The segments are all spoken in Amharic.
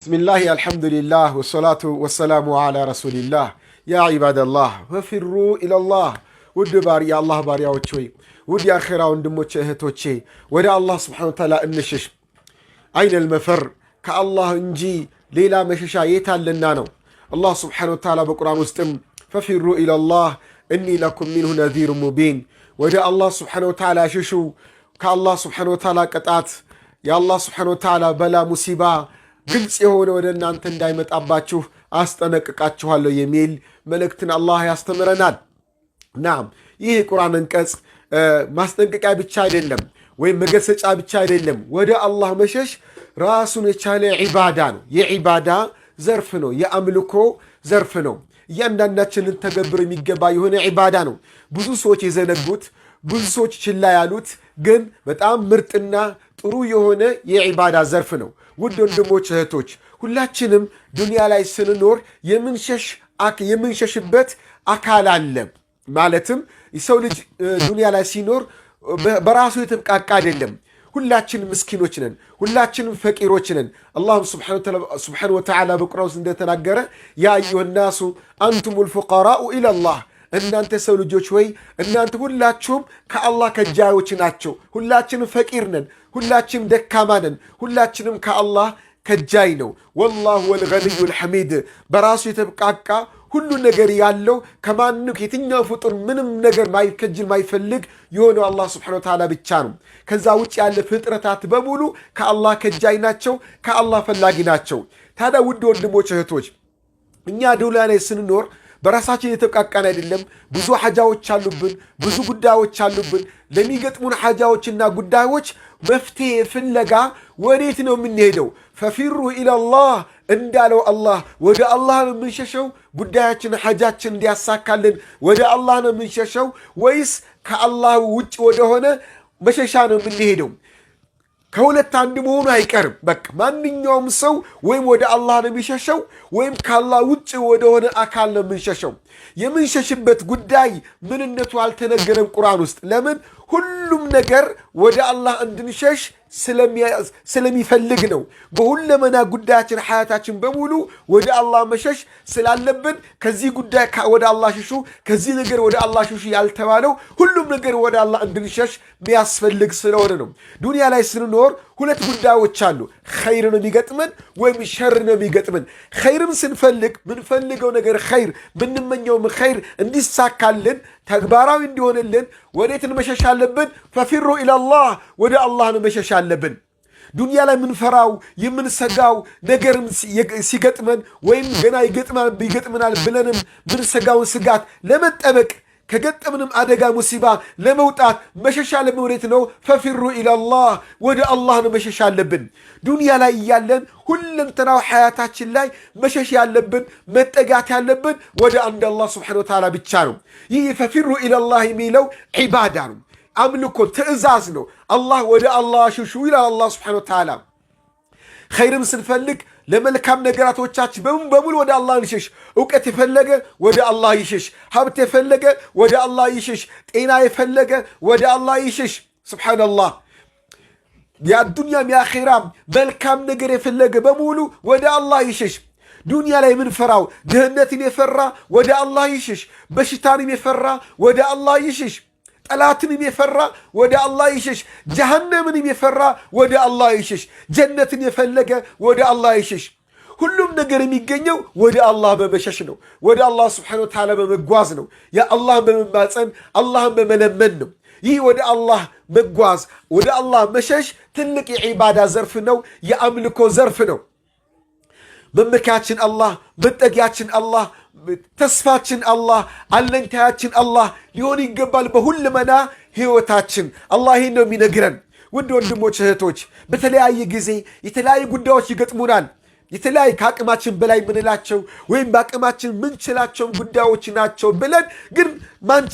بسم الله الحمد لله والصلاة والسلام على رسول الله يا عباد الله وفروا إلى الله ود باري الله باري وشوي ود يا خيرا وندموش اهتوشي ودا الله سبحانه وتعالى النشش أين المفر كالله انجي ليلا مششا يتال لنانو الله سبحانه وتعالى بقرآن وستم ففروا إلى الله إني لكم منه نذير مبين ودا الله سبحانه وتعالى ششو كالله سبحانه وتعالى قطعت يا الله سبحانه وتعالى بلا مصيبة ግልጽ የሆነ ወደ እናንተ እንዳይመጣባችሁ አስጠነቅቃችኋለሁ የሚል መልእክትን አላህ ያስተምረናል። ናም ይህ ቁርአን አንቀጽ ማስጠንቀቂያ ብቻ አይደለም ወይ መገሰጫ ብቻ አይደለም። ወደ አላህ መሸሽ ራሱን የቻለ ዒባዳ ነው። የዒባዳ ዘርፍ ነው። የአምልኮ ዘርፍ ነው። እያንዳንዳችንን ተገብር የሚገባ የሆነ ዒባዳ ነው። ብዙ ሰዎች የዘነጉት ብዙ ሰዎች ችላ ያሉት ግን በጣም ምርጥና ጥሩ የሆነ የዒባዳ ዘርፍ ነው። ውድ ወንድሞች እህቶች፣ ሁላችንም ዱንያ ላይ ስንኖር የምንሸሽበት አካል አለ። ማለትም የሰው ልጅ ዱንያ ላይ ሲኖር በራሱ የተብቃቃ አይደለም። ሁላችንም ምስኪኖች ነን። ሁላችንም ፈቂሮች ነን። አላህ ሱብሓነሁ ወተዓላ በቁርአን ውስጥ እንደተናገረ ያ አዩሃ ናሱ አንቱሙል ፉቀራኡ ኢለላህ፣ እናንተ ሰው ልጆች ወይ እናንተ ሁላችሁም ከአላህ ከጃዮች ናቸው። ሁላችንም ፈቂር ነን። ሁላችንም ደካማ ነን። ሁላችንም ከአላህ ከጃይ ነው። ወላሁ ወልገኒዩል ሐሚድ፣ በራሱ የተብቃቃ ሁሉ ነገር ያለው ከማንም የትኛው ፍጡር ምንም ነገር ማይከጅል ማይፈልግ የሆነው አላህ ሱብሓነሁ ወተዓላ ብቻ ነው። ከዛ ውጭ ያለ ፍጥረታት በሙሉ ከአላህ ከጃይ ናቸው፣ ከአላህ ፈላጊ ናቸው። ታዲያ ውድ ወንድሞች እህቶች፣ እኛ ዱንያ ላይ ስንኖር በራሳችን የተብቃቃን አይደለም። ብዙ ሐጃዎች አሉብን፣ ብዙ ጉዳዮች አሉብን። ለሚገጥሙን ሐጃዎችና ጉዳዮች መፍትሄ ፍለጋ ወዴት ነው የምንሄደው? ፈፊሩ ኢለላህ እንዳለው አላህ ወደ አላህ ነው የምንሸሸው? ጉዳያችን ሐጃችን እንዲያሳካልን ወደ አላህ ነው የምንሸሸው ወይስ ከአላህ ውጭ ወደሆነ መሸሻ ነው የምንሄደው? ከሁለት አንድ መሆኑ አይቀርም። በቃ ማንኛውም ሰው ወይም ወደ አላህ ነው የሚሸሸው ወይም ከአላህ ውጭ ወደሆነ አካል ነው የምንሸሸው። የምንሸሽበት ጉዳይ ምንነቱ አልተነገረም ቁርአን ውስጥ። ለምን? ሁሉም ነገር ወደ አላህ እንድንሸሽ ስለሚፈልግ ነው። በሁለመና ጉዳያችን ሐያታችን በሙሉ ወደ አላህ መሸሽ ስላለብን ከዚህ ጉዳይ ወደ አላህ ሽሹ፣ ከዚህ ነገር ወደ አላህ ሽሹ ያልተባለው ሁሉም ነገር ወደ አላህ እንድንሸሽ የሚያስፈልግ ስለሆነ ነው። ዱንያ ላይ ስንኖር ሁለት ጉዳዮች አሉ። ኸይር ነው የሚገጥመን ወይም ሸር ነው የሚገጥመን። ኸይርም ስንፈልግ ምንፈልገው ነገር ኸይር ምንመኘውም ኸይር እንዲሳካልን ተግባራዊ እንዲሆንልን ወዴት መሸሽ አለብን? ፈፊሩ ኢለላህ፣ ወደ አላህ ነው መሸሽ አለብን። ዱንያ ላይ ምንፈራው የምንሰጋው ነገርም ሲገጥመን ወይም ገና ይገጥመናል ብለንም ምንሰጋውን ስጋት ለመጠበቅ ከገጠምንም አደጋ ሙሲባ ለመውጣት መሸሻ ለመውሬት ነው። ፈፊሩ ኢለላህ፣ ወደ አላህ ነው መሸሻ አለብን። ዱንያ ላይ እያለን ሁለንተናው ሐያታችን ላይ መሸሽ ያለብን መጠጋት ያለብን ወደ አንድ አላህ ሱብሓነሁ ወተዓላ ብቻ ነው። ይህ ፈፊሩ ኢለላህ የሚለው ዒባዳ ነው፣ አምልኮ ትእዛዝ ነው። አላህ ወደ አላህ ሽሹ ይላል አላህ ሱብሓነሁ ወተዓላ። ኸይርም ስንፈልግ ለመልካም ነገራቶቻችን በሙሉ ወደ አላህ እንሽሽ። እውቀት የፈለገ ወደ አላህ ይሽሽ። ሀብት የፈለገ ወደ አላህ ይሽሽ። ጤና የፈለገ ወደ አላህ ይሽሽ። ሱብሓነላህ። የአዱንያም የአኼራም መልካም ነገር የፈለገ በሙሉ ወደ አላህ ይሽሽ። ዱንያ ላይ የምንፈራው ድህነትን የፈራ ወደ አላህ ይሽሽ። በሽታንም የፈራ ወደ አላህ ይሽሽ። ጠላትንም የፈራ ወደ አላህ ይሽሽ። ጀሃነምንም የፈራ ወደ አላህ ይሽሽ። ጀነትን የፈለገ ወደ አላህ ይሽሽ። ሁሉም ነገር የሚገኘው ወደ አላህ በመሸሽ ነው። ወደ አላህ ሱብሓነሁ ወተዓላ በመጓዝ ነው። የአላህን በመማፀን አላህን በመለመን ነው። ይህ ወደ አላህ መጓዝ ወደ አላህ መሸሽ ትልቅ የዒባዳ ዘርፍ ነው። የአምልኮ ዘርፍ ነው። መመኪያችን አላህ፣ መጠጊያችን አላህ፣ ተስፋችን አላህ፣ አለኝታያችን አላህ ሊሆን ይገባል በሁለመና ህይወታችን። አላህ ይህን ነው የሚነግረን። ውድ ወንድሞች እህቶች፣ በተለያየ ጊዜ የተለያዩ ጉዳዮች ይገጥሙናል። የተለያዩ ከአቅማችን በላይ ምንላቸው ወይም በአቅማችን ምንችላቸውን ጉዳዮች ናቸው ብለን ግን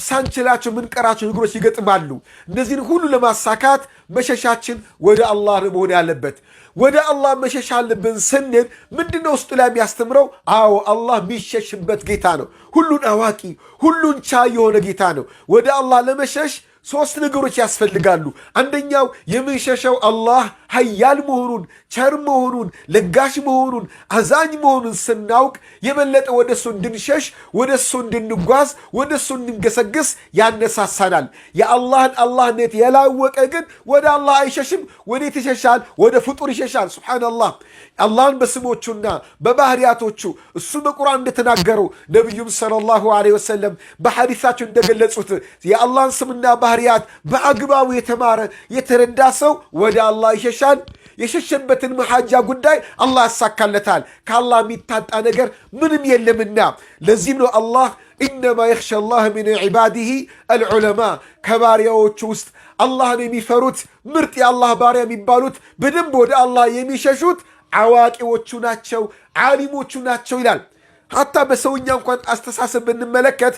ሳንችላቸው ምንቀራቸው ነገሮች ይገጥማሉ። እነዚህን ሁሉ ለማሳካት መሸሻችን ወደ አላህ ነው መሆን ያለበት። ወደ አላህ መሸሽ አለብን ስንል ምንድነው ውስጡ ላይ የሚያስተምረው? አዎ አላህ የሚሸሽበት ጌታ ነው። ሁሉን አዋቂ ሁሉን ቻይ የሆነ ጌታ ነው። ወደ አላህ ለመሸሽ ሶስት ነገሮች ያስፈልጋሉ። አንደኛው የምንሸሸው አላህ ኃያል መሆኑን፣ ቸር መሆኑን፣ ለጋሽ መሆኑን፣ አዛኝ መሆኑን ስናውቅ የበለጠ ወደሱ እንድንሸሽ፣ ወደሱ እንድንጓዝ፣ ወደሱ እንድንገሰግስ ያነሳሳናል። የአላህን አላህነት ያላወቀ ግን ወደ አላህ አይሸሽም። ወዴት ይሸሻል? ወደ ፍጡር ይሸሻል። ሱብሓነላህ። አላህን በስሞቹና በባህሪያቶቹ እሱ በቁርአን እንደተናገረው ነቢዩም ሰለላሁ ዐለይሂ ወሰለም በሐዲሳቸው እንደገለጹት የአላህን ስምና ባህሪያት በአግባቡ የተማረ የተረዳ ሰው ወደ አላህ ይሸሻል። የሸሸበትን መሐጃ ጉዳይ አላህ ያሳካለታል። ከአላህ የሚታጣ ነገር ምንም የለምና ለዚህም ነው አላህ ኢነማ የኽሸ አላህ ሚን ዒባዲሂ አልዑለማ ከባሪያዎቹ ውስጥ አላህን የሚፈሩት ምርጥ የአላህ ባሪያ የሚባሉት በደንብ ወደ አላህ የሚሸሹት አዋቂዎቹ ናቸው፣ ዓሊሞቹ ናቸው ይላል። ሐታ በሰውኛ እንኳን አስተሳሰብ ብንመለከት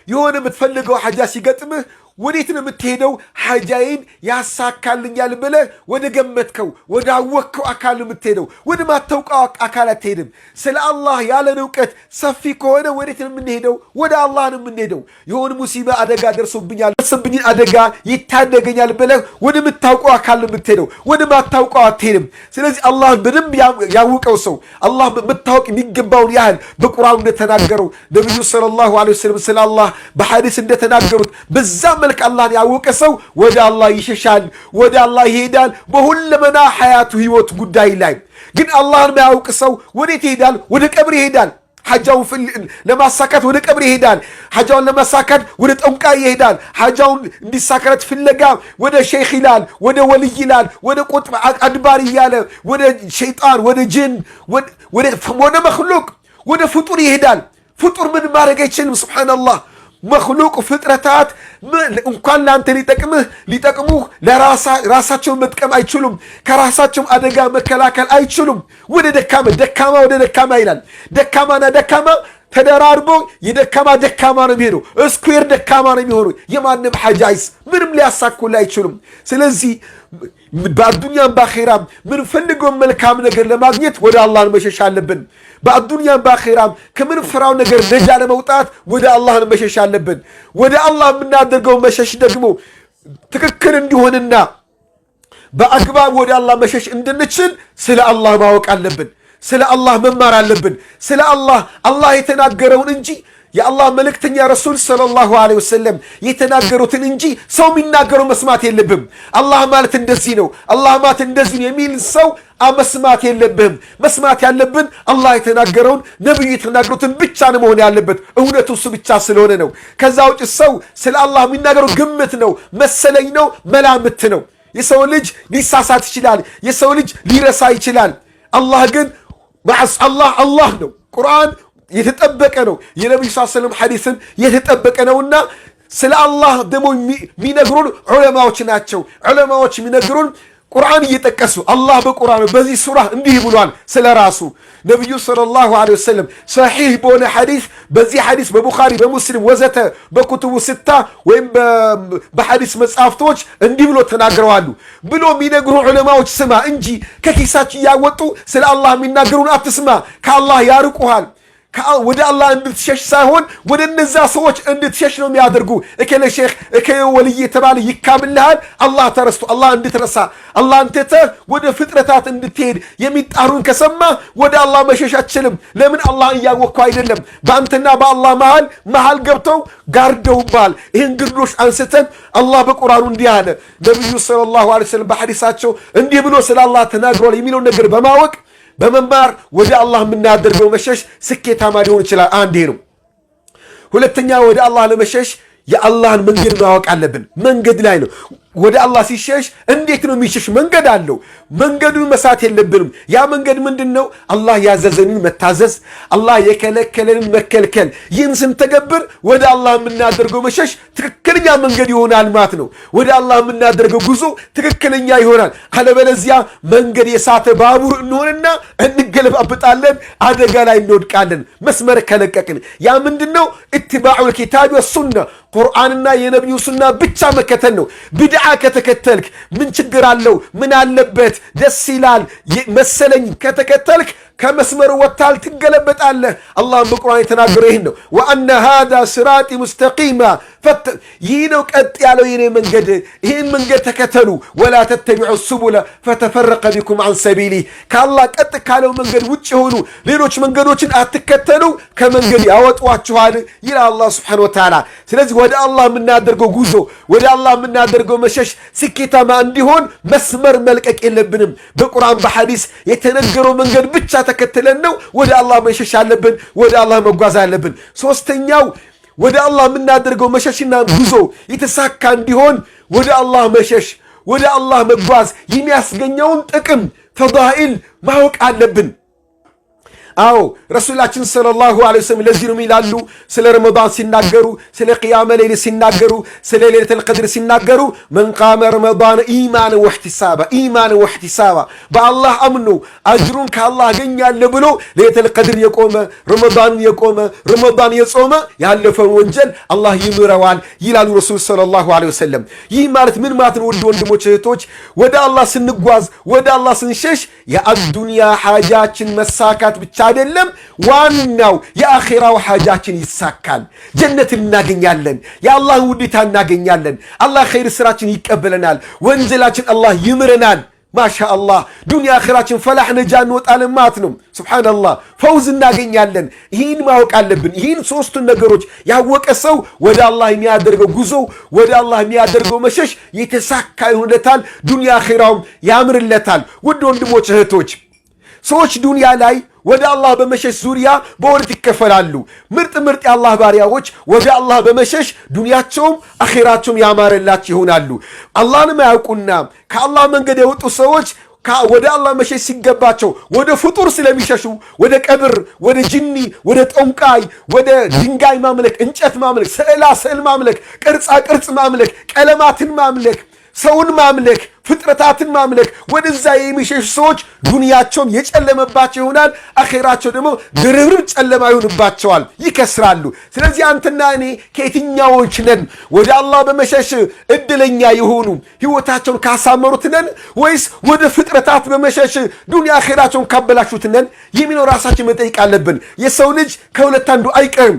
የሆነ የምትፈልገው ሐጃ ሲገጥምህ ወዴት ነው የምትሄደው? ሐጃይን ያሳካልኛል ብለህ ወደ ገመትከው ወደ አወቅከው አካል የምትሄደው፣ ወደ ማታውቀው አካል አትሄድም። ስለ አላህ ያለን እውቀት ሰፊ ከሆነ ወዴት ነው የምንሄደው? ወደ አላህ ነው የምንሄደው። የሆነ ሙሲባ አደጋ ደርሶብኛል፣ ደርሶብኝን አደጋ ይታደገኛል ብለህ ወደ ምታውቀው አካል ነው የምትሄደው፣ ወደ ማታውቀው አትሄድም። ስለዚህ አላህን በደንብ ያወቀው ሰው አላህ መታወቅ የሚገባውን ያህል በቁርአኑ እንደተናገረው ነቢዩ ሰለላሁ ዐለይሂ ወሰለም ስለ አላህ በሐዲስ እንደተናገሩት በዛ መልክ አላህን ያወቀ ሰው ወደ አላህ ይሸሻል፣ ወደ አላህ ይሄዳል በሁለመና ሐያቱ ህይወት ጉዳይ ላይ። ግን አላህን የማያውቅ ሰው ወዴት ይሄዳል? ወደ ቀብር ይሄዳል። ሐጃውን ለማሳካት ወደ ቀብር ይሄዳል። ሐጃውን ለማሳካት ወደ ጠንቋይ ይሄዳል። ሐጃውን እንዲሳካለት ፍለጋ ወደ ሼኽ ይላል፣ ወደ ወልይ ይላል፣ ወደ ቁጥብ አድባር እያለ ወደ ሸይጣን፣ ወደ ጅን፣ ወደ መክሉቅ፣ ወደ ፍጡር ይሄዳል። ፍጡር ምን ማድረግ አይችልም። ሱብሓነላህ። መክሉቅ ፍጥረታት እንኳን ለአንተ ሊጠቅሙህ ለራሳቸውን መጥቀም አይችሉም። ከራሳቸው አደጋ መከላከል አይችሉም። ወደ ደካማ ወደ ደካማ ይላል። ደካማና ደካማ ተደራርቦ የደካማ ደካማ ነው የሚሄደው። እስኩዌር ደካማ ነው የሚሆነው። የማንም ሐጃይስ ምንም ሊያሳኩል አይችሉም። ስለዚህ በአዱንያም በአኼራም ምን ፈልገው መልካም ነገር ለማግኘት ወደ አላህ መሸሽ አለብን። በአዱንያም በአኼራም ከምን ፍራው ነገር ነጃ ለመውጣት ወደ አላህ መሸሽ አለብን። ወደ አላህ የምናደርገው መሸሽ ደግሞ ትክክል እንዲሆንና በአግባብ ወደ አላህ መሸሽ እንድንችል ስለ አላህ ማወቅ አለብን። ስለ አላህ መማር አለብን። ስለ አላህ የተናገረውን እንጂ የአላህ መልእክተኛ ረሱል ሰለላሁ ዐለይሂ ወሰለም የተናገሩትን እንጂ ሰው የሚናገረው መስማት የለብም። አላህ ማለት እንደዚህ ነው፣ አላህ ማለት እንደዚህ ነው የሚል ሰው መስማት የለብህም። መስማት ያለብን አላህ የተናገረውን ነብዩ የተናገሩትን ብቻ ነው መሆን ያለበት። እውነቱ እሱ ብቻ ስለሆነ ነው። ከዛ ውጭ ሰው ስለ አላህ የሚናገረው ግምት ነው፣ መሰለኝ ነው፣ መላምት ነው። የሰው ልጅ ሊሳሳት ይችላል። የሰው ልጅ ሊረሳ ይችላል። አላህ ግን አላህ ነው። ቁርአን የተጠበቀ ነው። የነብዩ ሰለላሁ ዐለይሂ ወሰለም ሐዲስም የተጠበቀ ነውና ስለ አላህ ደግሞ የሚነግሩን ዑለማዎች ናቸው። ዑለማዎች የሚነግሩን ቁርአን እየጠቀሱ አላህ በቁርአን በዚህ ሱራ እንዲህ ብሏል ስለ ራሱ። ነብዩ ሰለላሁ ዐለይሂ ወሰለም ሰሒህ በሆነ ሐዲስ በዚህ ሐዲስ በቡኻሪ በሙስሊም ወዘተ በኩቱቡ ስታ ወይም በሐዲስ መጻፍቶች እንዲህ ብሎ ተናግረዋል ብሎ የሚነግሩ ዑለማዎች ስማ እንጂ ከኪሳቸው ያወጡ ስለ አላህ የሚናገሩን አትስማ። ከአላህ ያርቁሃል። ወደ አላህ እንድትሸሽ ሳይሆን ወደ እነዛ ሰዎች እንድትሸሽ ነው የሚያደርጉ። እከለ ሼኽ እከለ ወልይ የተባለ ይካብልሃል። አላህ ተረስቶ አላህ እንድትረሳ አላህ እንተተ ወደ ፍጥረታት እንድትሄድ የሚጣሩን ከሰማ ወደ አላህ መሸሽ አትችልም። ለምን? አላህ እያወቅከው አይደለም። በአንተና በአላህ መሃል ገብተው ጋርደውባል። ይህን ግርዶሽ አንስተን አላህ በቁርአኑ እንዲህ አለ፣ ነብዩ ሰለላሁ ዐለይሂ ወሰለም በሐዲሳቸው እንዲህ ብሎ ስለ አላህ ተናግሯል የሚለው ነገር በማወቅ በመማር ወደ አላህ የምናደርገው መሸሽ ስኬታማ ሊሆን ይችላል። አንዴ ነው። ሁለተኛ ወደ አላህ ለመሸሽ የአላህን መንገድ ማወቅ አለብን። መንገድ ላይ ነው ወደ አላህ ሲሸሽ። እንዴት ነው የሚሸሽ? መንገድ አለው። መንገዱን መሳት የለብንም። ያ መንገድ ምንድነው? አላህ ያዘዘንን መታዘዝ፣ አላህ የከለከለንን መከልከል። ይህን ስንተገብር ወደ አላህ የምናደርገው መሸሽ ትክክለኛ መንገድ ይሆናል ማለት ነው። ወደ አላህ የምናደርገው ጉዞ ትክክለኛ ይሆናል። አለበለዚያ መንገድ የሳተ ባቡር እንሆንና እንገለባበጣለን፣ አደጋ ላይ እንወድቃለን መስመር ከለቀቅን። ያ ምንድነው? ኢትባዑል ኪታብ ወሱና፣ ቁርአንና የነብዩ ሱና ብቻ መከተል ነው። ቢድዓ ከተከተልክ ምን ችግር አለው? ምን አለበት? ደስ ይላል መሰለኝ ከተከተልክ ከመስመር ወጣል ትገለበጣለህ። አላህ በቁርአን የተናገረው ይሄን ነው። ወአነ ሃዛ ሲራጢ ሙስተቂማ ይህ ነው ቀጥ ያለው የኔ መንገድ፣ ይህን መንገድ ተከተሉ። ወላ ተተቢዑ ሱቡለ ፈተፈረቀ ቢኩም አን ሰቢሊ ከአላህ ቀጥ ካለው መንገድ ውጭ የሆኑ ሌሎች መንገዶችን አትከተሉ፣ ከመንገድ ያወጧችኋል ይላል አላህ ሱብሓነሁ ወተዓላ። ስለዚህ ወደ አላህ የምናደርገው ጉዞ፣ ወደ አላህ የምናደርገው መሸሽ ስኬታማ እንዲሆን መስመር መልቀቅ የለብንም። በቁርአን በሐዲስ የተነገረው መንገድ ብቻ ተከትለን ነው ወደ አላህ መሸሽ አለብን፣ ወደ አላህ መጓዝ አለብን። ሶስተኛው ወደ አላህ የምናደርገው መሸሽና ጉዞ የተሳካ እንዲሆን ወደ አላህ መሸሽ፣ ወደ አላህ መጓዝ የሚያስገኘውን ጥቅም ፈዳኢል ማወቅ አለብን። አዎ ረሱላችን ሰለላሁ ዐለይሂ ወሰለም ለዚህ ነው ይላሉ ስለ ረመዳን ሲናገሩ፣ ስለ ቂያመ ሌይል ሲናገሩ፣ ስለ ሌሊተል ቀድር ሲናገሩ መን ቃመ ረመዳን ኢማን ወህቲሳባ በአላህ አምኖ አጅሩን ከአላህ አገኛለሁ ብሎ ሌሊተል ቀድር የቆመ ረመዳንን የቆመ ረመዳን የጾመ ያለፈውን ወንጀል አላህ ይምረዋል ይላሉ ረሱል ሰለላሁ ዐለይሂ ወሰለም። ይህ ማለት ምን ማለት ነው? ውድ ወንድሞች እህቶች፣ ወደ አላህ ስንጓዝ፣ ወደ አላህ ስንሸሽ የአዱንያ ሓጃችን መሳካት ብቻ አይደለም፣ ዋናው የአኺራው ሓጃችን ይሳካል። ጀነትን እናገኛለን፣ የአላህን ውዴታ እናገኛለን፣ አላህ ኸይር ስራችን ይቀበለናል፣ ወንጀላችን አላህ ይምረናል። ማሻአላህ ዱንያ አኺራችን ፈላህ ነጃ እንወጣለን ማለት ነው። ሱብሃንአላህ ፈውዝ እናገኛለን። ይህን ማወቅ አለብን። ይህን ሶስቱን ነገሮች ያወቀ ሰው ወደ አላህ የሚያደርገው ጉዞ፣ ወደ አላህ የሚያደርገው መሸሽ የተሳካ ይሆንለታል፣ ዱንያ አኺራውም ያምርለታል። ውድ ወንድሞች እህቶች፣ ሰዎች ዱንያ ላይ ወደ አላህ በመሸሽ ዙሪያ በሁለት ይከፈላሉ። ምርጥ የአላህ ባሪያዎች ወደ አላህ በመሸሽ ዱንያቸውም አኺራቸውም ያማረላቸው ይሆናሉ። አላህንም አያውቁና ከአላህ መንገድ የወጡ ሰዎች ወደ አላህ መሸሽ ሲገባቸው ወደ ፍጡር ስለሚሸሹ ወደ ቀብር፣ ወደ ጅኒ፣ ወደ ጠንቋይ፣ ወደ ድንጋይ ማምለክ፣ እንጨት ማምለክ፣ ስዕል ማምለክ፣ ቅርጽ ማምለክ፣ ቀለማትን ማምለክ፣ ሰውን ማምለክ፣ ፍጥረታትን ማምለክ ወደዛ የሚሸሹ ሰዎች ዱንያቸውም የጨለመባቸው ይሆናል፣ አኺራቸው ደግሞ ድርብርብ ጨለማ ይሆንባቸዋል፣ ይከስራሉ። ስለዚህ አንተና እኔ ከየትኛዎች ነን? ወደ አላህ በመሸሽ እድለኛ የሆኑ ህይወታቸውን ካሳመሩት ነን ወይስ ወደ ፍጥረታት በመሸሽ ዱንያ አኺራቸውን ካበላሹት ነን የሚለው ራሳችን መጠየቅ አለብን። የሰው ልጅ ከሁለት አንዱ አይቀርም።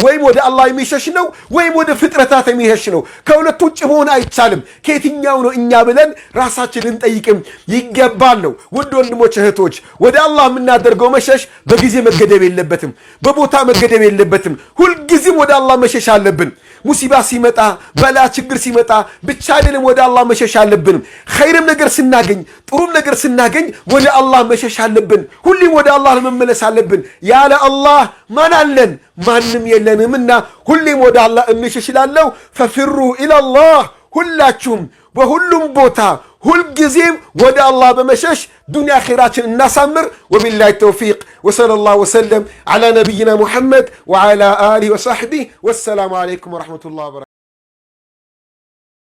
ወይም ወደ አላህ የሚሸሽ ነው ወይም ወደ ፍጥረታት የሚሸሽ ነው። ከሁለቱ ውጭ መሆን አይቻልም። ከየትኛው ነው እኛ ብለን ራሳችንን ጠይቅም ይገባል ነው። ውድ ወንድሞች እህቶች፣ ወደ አላህ የምናደርገው መሸሽ በጊዜ መገደብ የለበትም፣ በቦታ መገደብ የለበትም። ሁልጊዜም ወደ አላህ መሸሽ አለብን። ሙሲባ ሲመጣ፣ በላ ችግር ሲመጣ ብቻ አይደለም ወደ አላህ መሸሽ አለብን። ኸይርም ነገር ስናገኝ፣ ጥሩም ነገር ስናገኝ ወደ አላህ መሸሽ አለብን። ሁሌም ወደ አላህ መመለስ አለብን። ያለ አላህ ማን አለን? ማንም የለንምና ሁሌም ወደ አላህ እንሸሽ እላለሁ። ፈፊሩ ኢለላህ ሁላችሁም በሁሉም ቦታ ሁልጊዜም ወደ አላህ በመሸሽ ዱንያ አኺራችን እናሳምር። ወቢላሂ ተውፊቅ ወሰለላሁ ወሰለም ዐላ ነቢይና ሙሐመድ ወዐላ አሊሂ ወሰሕቢህ ወሰላሙ ዐለይኩም ወረሕመቱላሂ ወበረካቱህ።